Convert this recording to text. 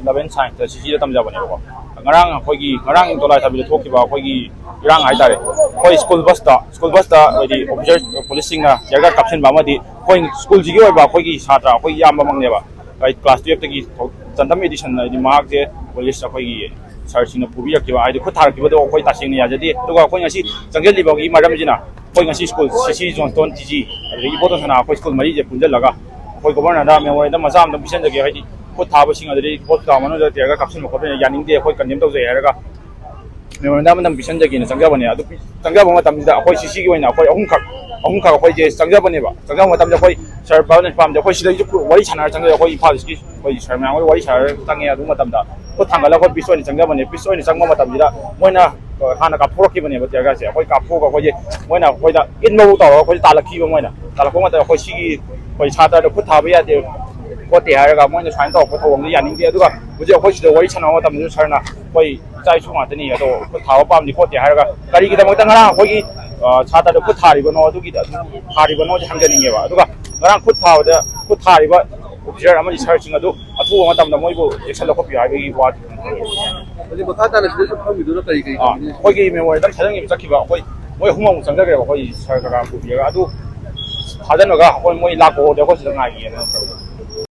11 science CC tamjabane ngarang khoi ngarang tolai thabi thokiba khoi irang hai tare khoi school bus ta di officer policing na jaga caption ba madi khoi school jigi oi ba khoi satra khoi yamba mangne ba kai class 12 tagi chandam edition na di mark je police khoi searching na pubi yakba ai khu thar kiba do khoi tasing ni ajadi duga khoi ngasi jangjel li ba gi madam jina khoi ngasi school CC Johnston TG ri boton sana khoi school mari je punjal laga khoi governor da me wai da masam da bisan jage hai खुद था busing Adri खुद का मनो जो तेरा कप्सन में खोपे यानिंग दे कोई condemn तो जाए रहेगा मैं वरना मतलब बिशन जगह ने संज्ञा बने अदु संज्ञा बंगा तम दा कोई सीसी की वना कोई अहुम खा कोई जे संज्ञा बने बा संज्ञा मतलब जो कोई सर पावन पाम जो कोई सिदा जो वही छाना संज्ञा कोई इफाल की कोई सर में वही सर तंगे अदु मतलब दा खुद थांगला कोई पिसो ने संज्ञा बने पिसो ने संग मतलब जिदा मोइना हाना का फोरक की बने बतेगा से कोई का फोगा कोई जे मोइना कोई दा इन नो तो कोई तालकी मोइना तालको मतलब कोई सी कोई छाता खुद था बया दे कोते हारगा मोइना साइन तो फोथोंग यानिंग दे अदुगा बुजे अखोइ सिदा वरि छना मतम जु सरना कोइ चाइ छु मातनी अदो थाव पामनि कोते हारगा करी गिदा मत ngara अखोइ छाता दो खुद थारिबो नो अदुगी थारिबो नो हंगनिंगे बा अदुगा ngara खुद थाव द खुद थारिबा ऑफिसर अमनि सर्चिंग अदु अथु मतम द मोइबो एक्शन लखोपि हाइबि वाट अदि बखा ताले सिदा फमिदु करी कोइगी मेमोरी दम छजंग चखिबा अखोइ मोइ हुमंग संगरे अखोइ सरकार को बिया अदु थाजनगा अखोइ मोइ लाको दे को सिदा ngai